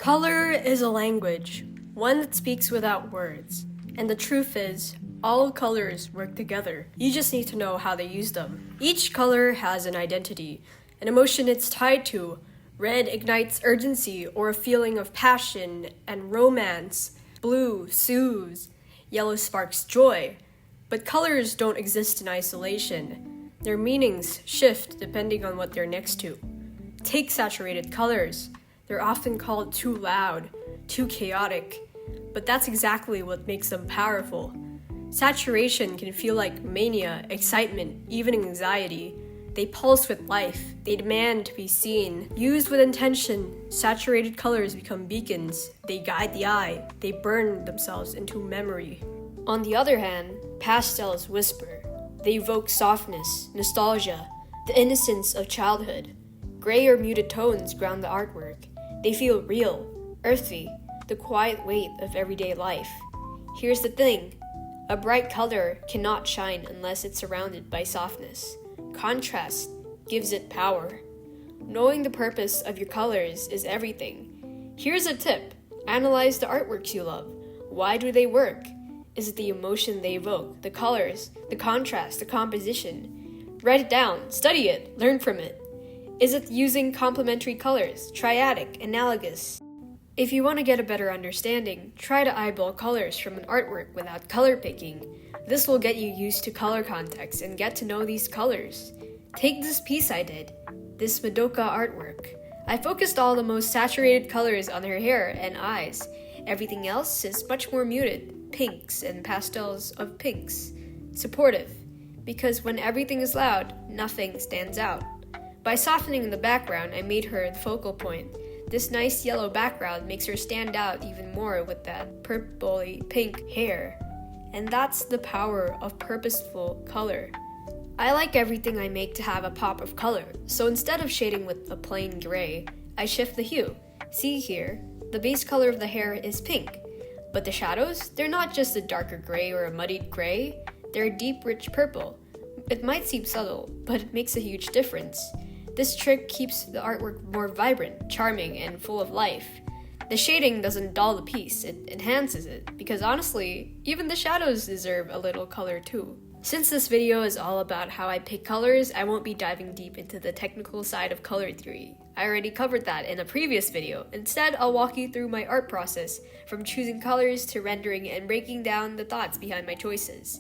Color is a language, one that speaks without words. And the truth is, all colors work together. You just need to know how they use them. Each color has an identity, an emotion it's tied to. Red ignites urgency or a feeling of passion and romance. Blue soothes. Yellow sparks joy. But colors don't exist in isolation. Their meanings shift depending on what they're next to. Take saturated colors. They're often called too loud, too chaotic, but that's exactly what makes them powerful. Saturation can feel like mania, excitement, even anxiety. They pulse with life. They demand to be seen. Used with intention, saturated colors become beacons. They guide the eye. They burn themselves into memory. On the other hand, pastels whisper. They evoke softness, nostalgia, the innocence of childhood. Gray or muted tones ground the artwork. They feel real, earthy, the quiet weight of everyday life. Here's the thing. A bright color cannot shine unless it's surrounded by softness. Contrast gives it power. Knowing the purpose of your colors is everything. Here's a tip. Analyze the artworks you love. Why do they work? Is it the emotion they evoke, the colors, the contrast, the composition? Write it down, study it, learn from it. Is it using complementary colors, triadic, analogous? If you want to get a better understanding, try to eyeball colors from an artwork without color picking. This will get you used to color context and get to know these colors. Take this piece I did, this Madoka artwork. I focused all the most saturated colors on her hair and eyes. Everything else is much more muted, pinks and pastels of pinks. Supportive, because when everything is loud, nothing stands out. By softening the background, I made her the focal point. This nice yellow background makes her stand out even more with that purpley pink hair. And that's the power of purposeful color. I like everything I make to have a pop of color, so instead of shading with a plain gray, I shift the hue. See here, the base color of the hair is pink, but the shadows, they're not just a darker gray or a muddied gray, they're a deep, rich purple. It might seem subtle, but it makes a huge difference. This trick keeps the artwork more vibrant, charming, and full of life. The shading doesn't dull the piece, it enhances it, because honestly, even the shadows deserve a little color too. Since this video is all about how I pick colors, I won't be diving deep into the technical side of color theory. I already covered that in a previous video. Instead, I'll walk you through my art process, from choosing colors to rendering and breaking down the thoughts behind my choices.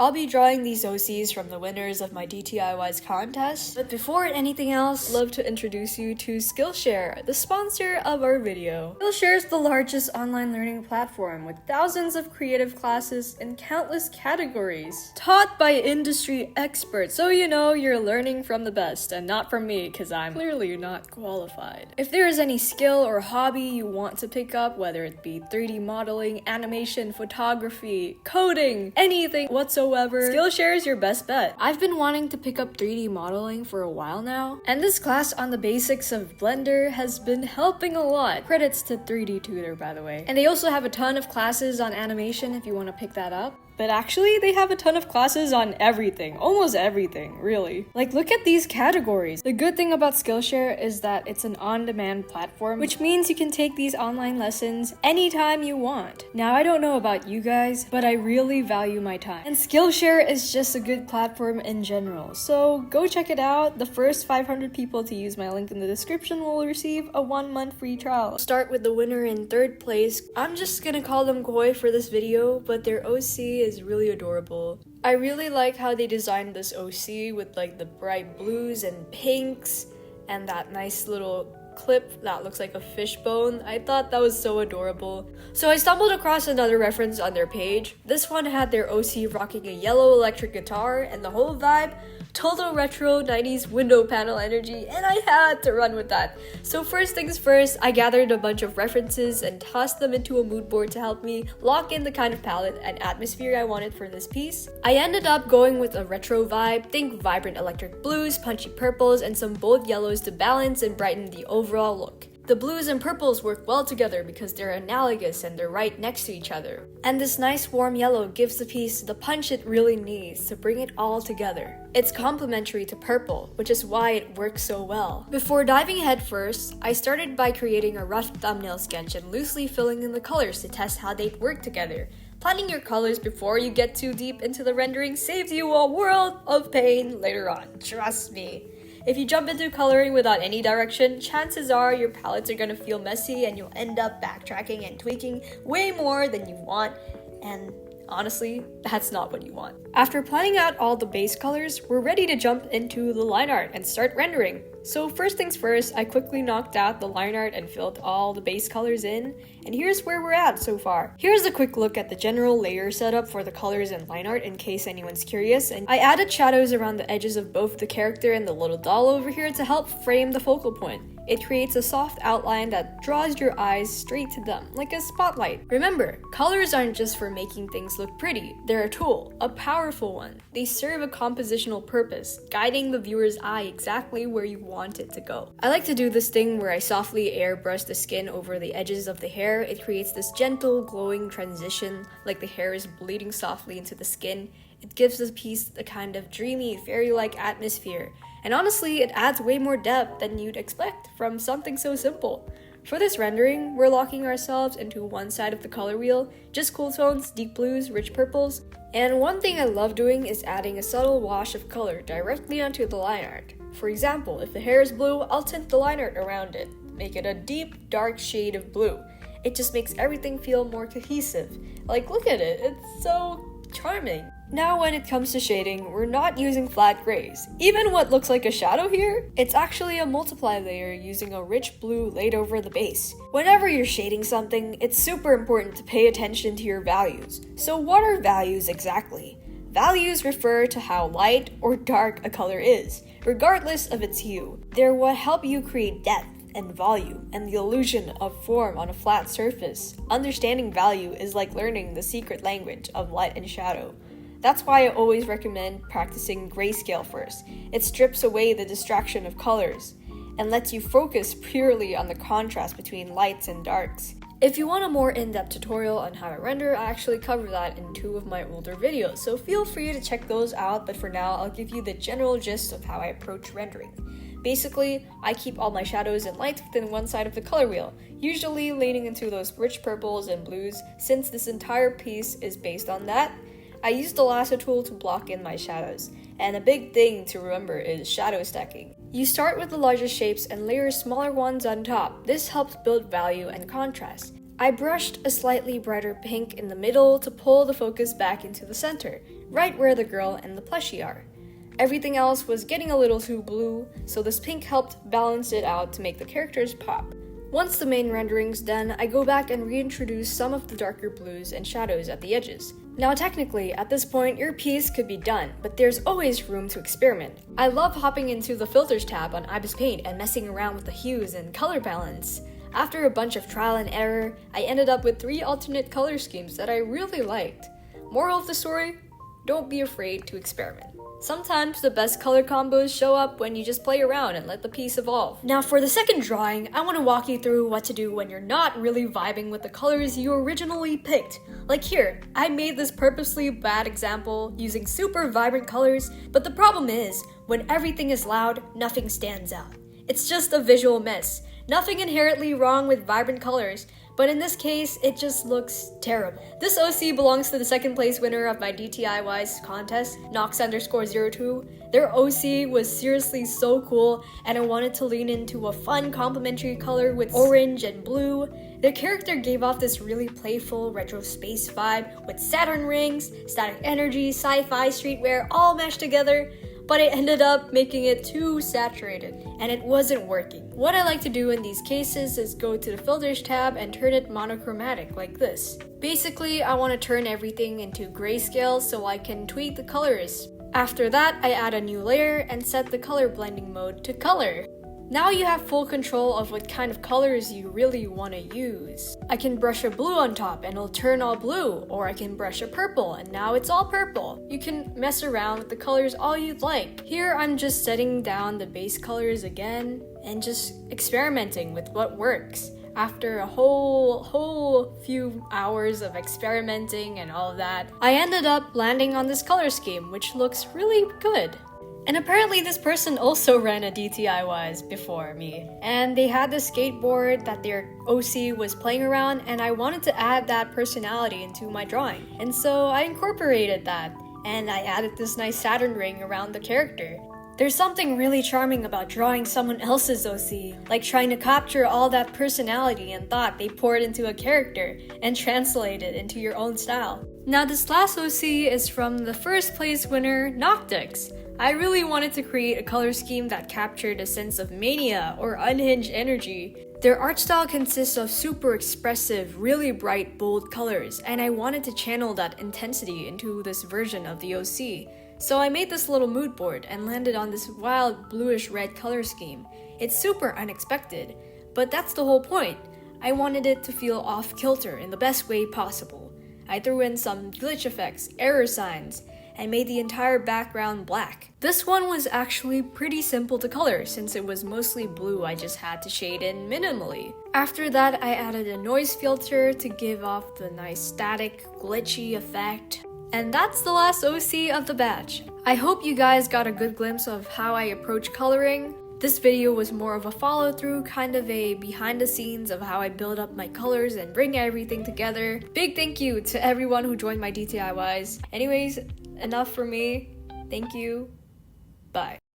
I'll be drawing these OCs from the winners of my DTIYS contest, but before anything else, I'd love to introduce you to Skillshare, the sponsor of our video. Skillshare is the largest online learning platform with thousands of creative classes in countless categories, taught by industry experts, so you know you're learning from the best, and not from me, because I'm clearly not qualified. If there is any skill or hobby you want to pick up, whether it be 3D modeling, animation, photography, coding, anything whatsoever, Skillshare is your best bet. I've been wanting to pick up 3D modeling for a while now, and this class on the basics of Blender has been helping a lot. Credits to 3D Tutor, by the way. And they also have a ton of classes on animation if you want to pick that up. But actually, they have a ton of classes on everything. Almost everything, really. Like, look at these categories. The good thing about Skillshare is that it's an on-demand platform, which means you can take these online lessons anytime you want. Now, I don't know about you guys, but I really value my time. And Skillshare is just a good platform in general. So, go check it out. The first 500 people to use my link in the description will receive a 1-month free trial. I'll start with the winner in 3rd place. I'm just gonna call them Koi for this video, but their OC is really adorable. I really like how they designed this OC with like the bright blues and pinks and that nice little clip that looks like a fishbone. I thought that was so adorable. So I stumbled across another reference on their page. This one had their OC rocking a yellow electric guitar and the whole vibe, total retro 90s window panel energy, and I had to run with that. So first things first, I gathered a bunch of references and tossed them into a mood board to help me lock in the kind of palette and atmosphere I wanted for this piece. I ended up going with a retro vibe, think vibrant electric blues, punchy purples, and some bold yellows to balance and brighten the overall look. The blues and purples work well together because they're analogous and they're right next to each other. And this nice warm yellow gives the piece the punch it really needs to bring it all together. It's complementary to purple, which is why it works so well. Before diving head first, I started by creating a rough thumbnail sketch and loosely filling in the colors to test how they'd work together. Planning your colors before you get too deep into the rendering saves you a world of pain later on, trust me. If you jump into coloring without any direction, chances are your palettes are gonna feel messy and you'll end up backtracking and tweaking way more than you want, and honestly, that's not what you want. After planning out all the base colors, we're ready to jump into the line art and start rendering. So first things first, I quickly knocked out the line art and filled all the base colors in, and here's where we're at so far. Here's a quick look at the general layer setup for the colors and line art in case anyone's curious, and I added shadows around the edges of both the character and the little doll over here to help frame the focal point. It creates a soft outline that draws your eyes straight to them, like a spotlight. Remember, colors aren't just for making things look pretty, they're a tool, a powerful one. They serve a compositional purpose, guiding the viewer's eye exactly where you want it to go. I like to do this thing where I softly airbrush the skin over the edges of the hair. It creates this gentle, glowing transition, like the hair is bleeding softly into the skin. It gives the piece a kind of dreamy, fairy-like atmosphere. And honestly, it adds way more depth than you'd expect from something so simple. For this rendering, we're locking ourselves into one side of the color wheel, just cool tones, deep blues, rich purples. And one thing I love doing is adding a subtle wash of color directly onto the line art. For example, if the hair is blue, I'll tint the line art around it, make it a deep, dark shade of blue. It just makes everything feel more cohesive. Like, look at it, it's so charming. Now when it comes to shading, we're not using flat grays. Even what looks like a shadow here, it's actually a multiply layer using a rich blue laid over the base. Whenever you're shading something, it's super important to pay attention to your values. So what are values exactly? Values refer to how light or dark a color is, regardless of its hue. They're what help you create depth and volume and the illusion of form on a flat surface. Understanding value is like learning the secret language of light and shadow. That's why I always recommend practicing grayscale first. It strips away the distraction of colors and lets you focus purely on the contrast between lights and darks. If you want a more in-depth tutorial on how to render, I actually cover that in 2 of my older videos, so feel free to check those out, but for now, I'll give you the general gist of how I approach rendering. Basically, I keep all my shadows and lights within one side of the color wheel, usually leaning into those rich purples and blues. Since this entire piece is based on that, I use the lasso tool to block in my shadows. And a big thing to remember is shadow stacking. You start with the largest shapes and layer smaller ones on top. This helps build value and contrast. I brushed a slightly brighter pink in the middle to pull the focus back into the center, right where the girl and the plushie are. Everything else was getting a little too blue, so this pink helped balance it out to make the characters pop. Once the main rendering's done, I go back and reintroduce some of the darker blues and shadows at the edges. Now technically, at this point, your piece could be done, but there's always room to experiment. I love hopping into the Filters tab on Ibis Paint and messing around with the hues and color balance. After a bunch of trial and error, I ended up with 3 alternate color schemes that I really liked. Moral of the story? Don't be afraid to experiment. Sometimes the best color combos show up when you just play around and let the piece evolve. Now for the second drawing, I want to walk you through what to do when you're not really vibing with the colors you originally picked. Like here, I made this purposely bad example using super vibrant colors, but the problem is, when everything is loud, nothing stands out. It's just a visual mess. Nothing inherently wrong with vibrant colors, but in this case, it just looks terrible. This OC belongs to the second place winner of my DTIYS contest, Nox_02. Their OC was seriously so cool, and I wanted to lean into a fun complementary color with orange and blue. Their character gave off this really playful retro space vibe with Saturn rings, static energy, sci-fi streetwear all meshed together. But it ended up making it too saturated, and it wasn't working. What I like to do in these cases is go to the Filters tab and turn it monochromatic like this. Basically, I want to turn everything into grayscale so I can tweak the colors. After that, I add a new layer and set the color blending mode to color. Now you have full control of what kind of colors you really want to use. I can brush a blue on top and it'll turn all blue, or I can brush a purple and now it's all purple. You can mess around with the colors all you'd like. Here I'm just setting down the base colors again and just experimenting with what works. After a whole few hours of experimenting and all of that, I ended up landing on this color scheme, which looks really good. And apparently this person also ran a DTIYS before me, and they had this skateboard that their OC was playing around, and I wanted to add that personality into my drawing. And so I incorporated that, and I added this nice Saturn ring around the character. There's something really charming about drawing someone else's OC, like trying to capture all that personality and thought they poured into a character and translate it into your own style. Now this last OC is from the first place winner, Noctix. I really wanted to create a color scheme that captured a sense of mania or unhinged energy. Their art style consists of super expressive, really bright, bold colors, and I wanted to channel that intensity into this version of the OC. So I made this little mood board and landed on this wild bluish red color scheme. It's super unexpected, but that's the whole point. I wanted it to feel off kilter in the best way possible. I threw in some glitch effects, error signs, and made the entire background black. This one was actually pretty simple to color since it was mostly blue. I just had to shade in minimally. After that, I added a noise filter to give off the nice static, glitchy effect. And that's the last OC of the batch. I hope you guys got a good glimpse of how I approach coloring. This video was more of a follow-through, kind of a behind the scenes of how I build up my colors and bring everything together. Big thank you to everyone who joined my DTIYs. Anyways, enough for me. Thank you. Bye.